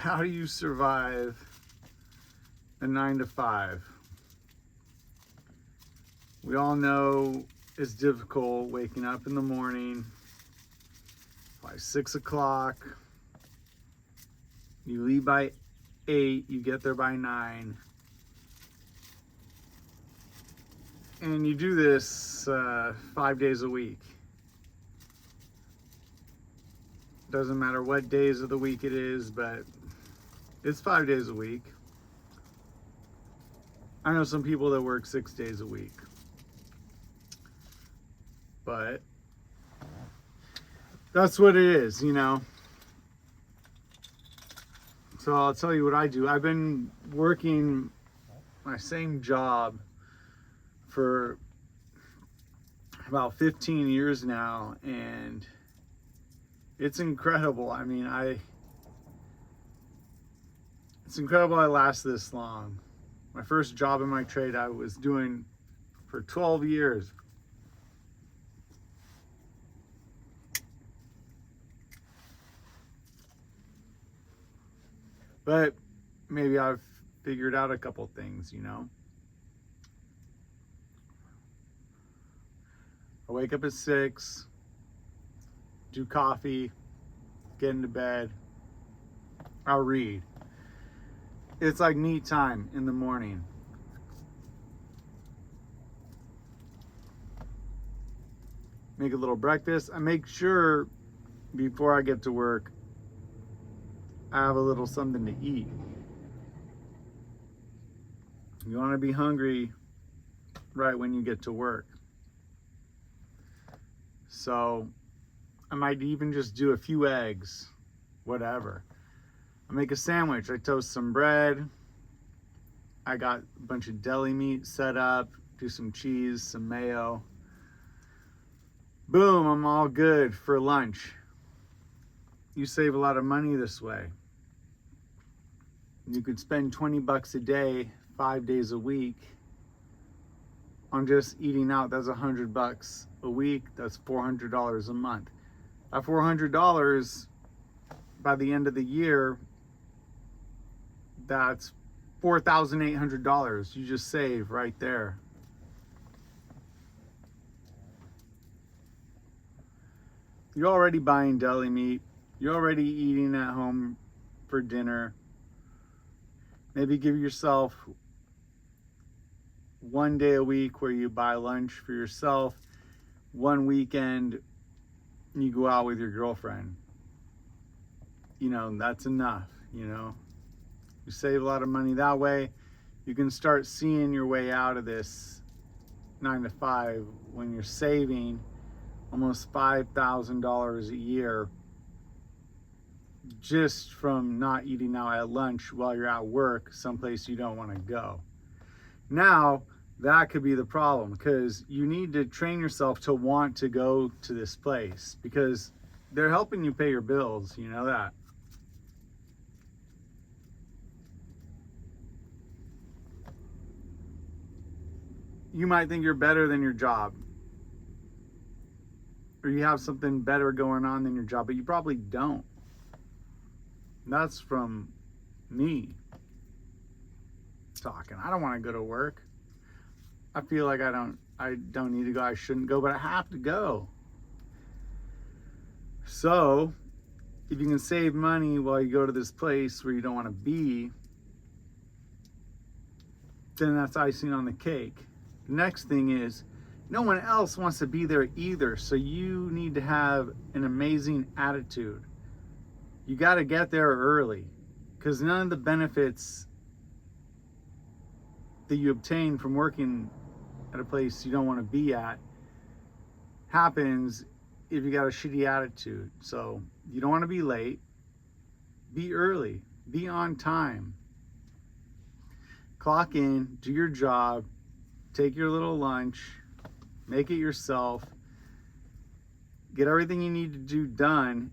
how do you survive a 9 to 5? We all know it's difficult waking up in the morning by 6 o'clock. You leave by 8, you get there by 9. And you do this 5 days a week. Doesn't matter what days of the week it is, but it's 5 days a week. I know some people that work 6 days a week. But that's what it is, you know. So I'll tell you what I do. I've been working my same job for about 15 years now, and it's incredible. I mean, it's incredible I last this long. My first job in my trade I was doing for 12 years. But maybe I've figured out a couple things, you know. I wake up at 6, do coffee, get into bed, I'll read. It's like me time in the morning. Make a little breakfast. I make sure before I get to work, I have a little something to eat. You want to be hungry right when you get to work. So I might even just do a few eggs, whatever. I make a sandwich. I toast some bread. I got a bunch of deli meat set up, do some cheese, some mayo. Boom, I'm all good for lunch. You save a lot of money this way. You could spend 20 bucks a day, 5 days a week on just eating out. That's 100 bucks a week. That's $400 a month. At $400 by the end of the year, that's $4,800 you just save right there. You're already buying deli meat. You're already eating at home for dinner. Maybe give yourself one day a week where you buy lunch for yourself. One weekend you go out with your girlfriend. You know, that's enough, you know. You save a lot of money that way. You can start seeing your way out of this 9 to 5 when you're saving almost $5,000 a year just from not eating out at lunch while you're at work someplace you don't want to go. Now, that could be the problem, because you need to train yourself to want to go to this place, because they're helping you pay your bills, you know that. You might think you're better than your job, or you have something better going on than your job, but you probably don't. That's from me talking. I don't want to go to work. I feel like I don't need to go. I shouldn't go, but I have to go. So if you can save money while you go to this place where you don't want to be, then that's icing on the cake. The next thing is, no one else wants to be there either. So you need to have an amazing attitude. You got to get there early, because none of the benefits that you obtain from working at a place you don't want to be at happens if you got a shitty attitude. So you don't want to be late. Be early. Be on time. Clock in, do your job, take your little lunch, make it yourself, get everything you need to do done,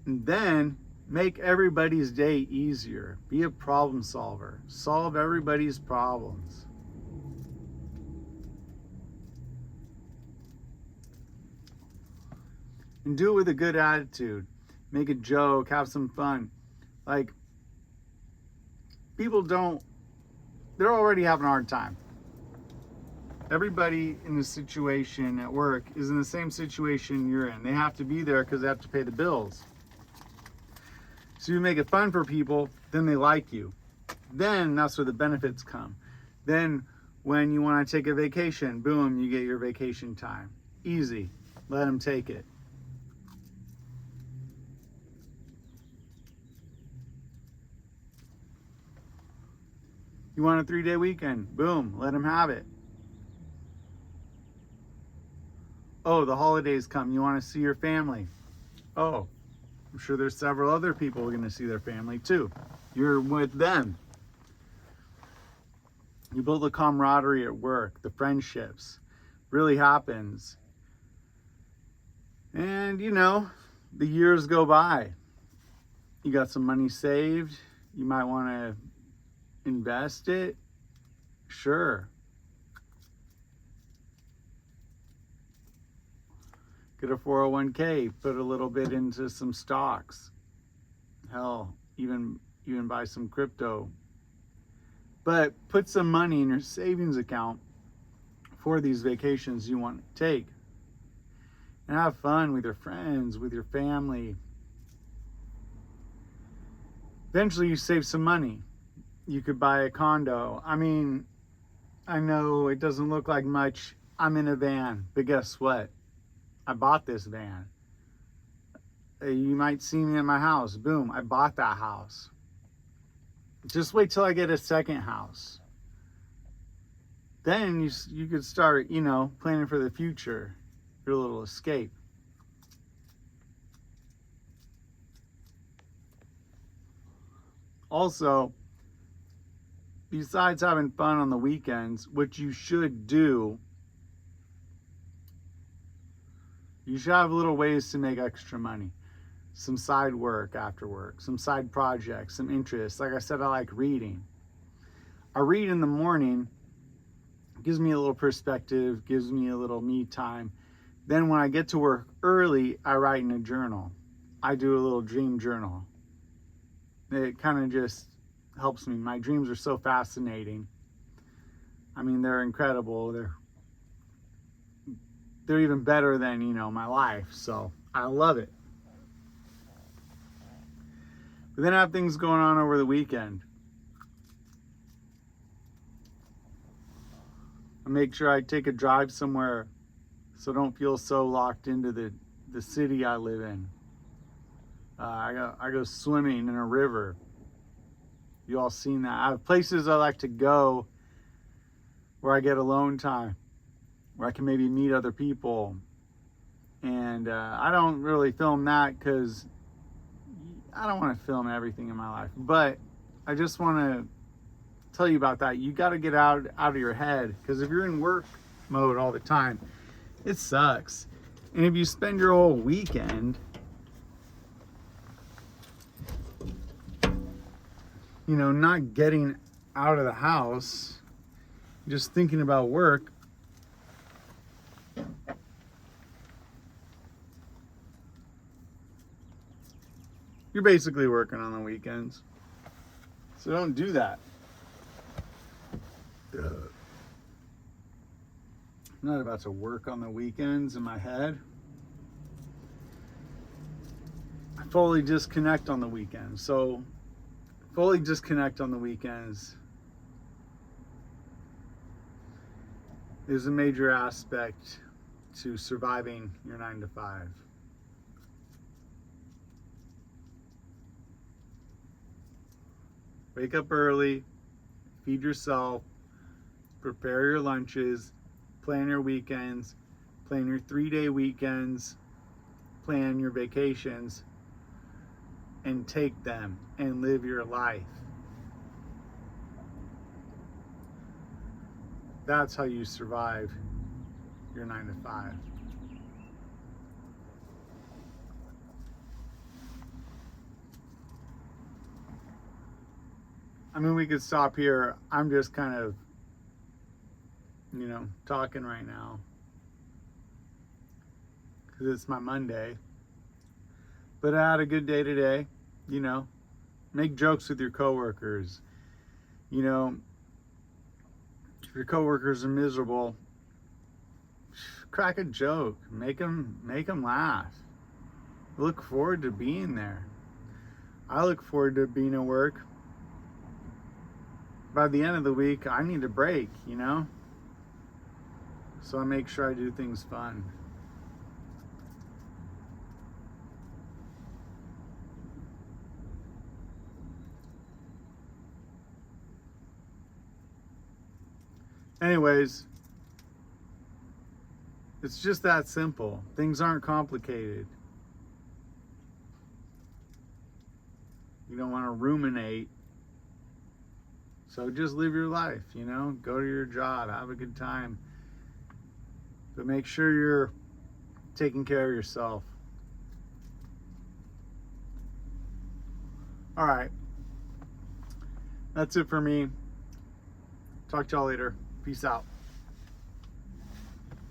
and then make everybody's day easier. Be a problem solver. Solve everybody's problems. And do it with a good attitude. make a joke, have some fun. Like, people they're already having a hard time. Everybody in the situation at work is in the same situation you're in. They have to be there because they have to pay the bills. So you make it fun for people, then they like you. Then that's where the benefits come. Then when you want to take a vacation, boom, you get your vacation time. Easy. Let them take it. You want a 3-day weekend, boom, let them have it. Oh, the holidays come, you want to see your family. Oh, I'm sure there's several other people who are going to see their family too. You're with them. You build the camaraderie at work, the friendships. Really happens. And the years go by. You got some money saved. You might want to invest it. Sure. Get a 401k, put a little bit into some stocks. Hell, even buy some crypto. But put some money in your savings account for these vacations you want to take. And have fun with your friends, with your family. Eventually you save some money. You could buy a condo. I mean, I know it doesn't look like much. I'm in a van, but guess what? I bought this van. You might see me at my house. Boom, I bought that house. Just wait till I get a second house. Then you could start, planning for the future. Your little escape. Also, besides having fun on the weekends, what you should do, you should have little ways to make extra money. Some side work after work, some side projects, some interests. Like I said, I like reading. I read in the morning, gives me a little perspective, gives me a little me time. Then when I get to work early, I write in a journal. I do a little dream journal. It kind of just helps me. My dreams are so fascinating. I mean, they're incredible. They're even better than, my life. So I love it. But then I have things going on over the weekend. I make sure I take a drive somewhere so I don't feel so locked into the city I live in. I go swimming in a river. You all seen that. I have places I like to go where I get alone time, where I can maybe meet other people. And I don't really film that because I don't want to film everything in my life. But I just want to tell you about that. You got to get out of your head, because if you're in work mode all the time, it sucks. And if you spend your whole weekend not getting out of the house, just thinking about work, you're basically working on the weekends. So don't do that. I'm not about to work on the weekends in my head. I fully disconnect on the weekends. So fully disconnect on the weekends is a major aspect to surviving your 9 to 5. Wake up early, feed yourself, prepare your lunches, plan your weekends, plan your 3-day weekends, plan your vacations, and take them and live your life. That's how you survive your 9 to 5. I mean, we could stop here. I'm just kind of, talking right now because it's my Monday. But I had a good day today, you know. Make jokes with your coworkers. You know, if your coworkers are miserable, crack a joke. Make them laugh. Look forward to being there. I look forward to being at work. By the end of the week, I need a break, you know? So I make sure I do things fun. Anyways, it's just that simple. Things aren't complicated. You don't want to ruminate. So just live your life, you know? Go to your job, have a good time. But make sure you're taking care of yourself. All right. That's it for me. Talk to y'all later. Peace out.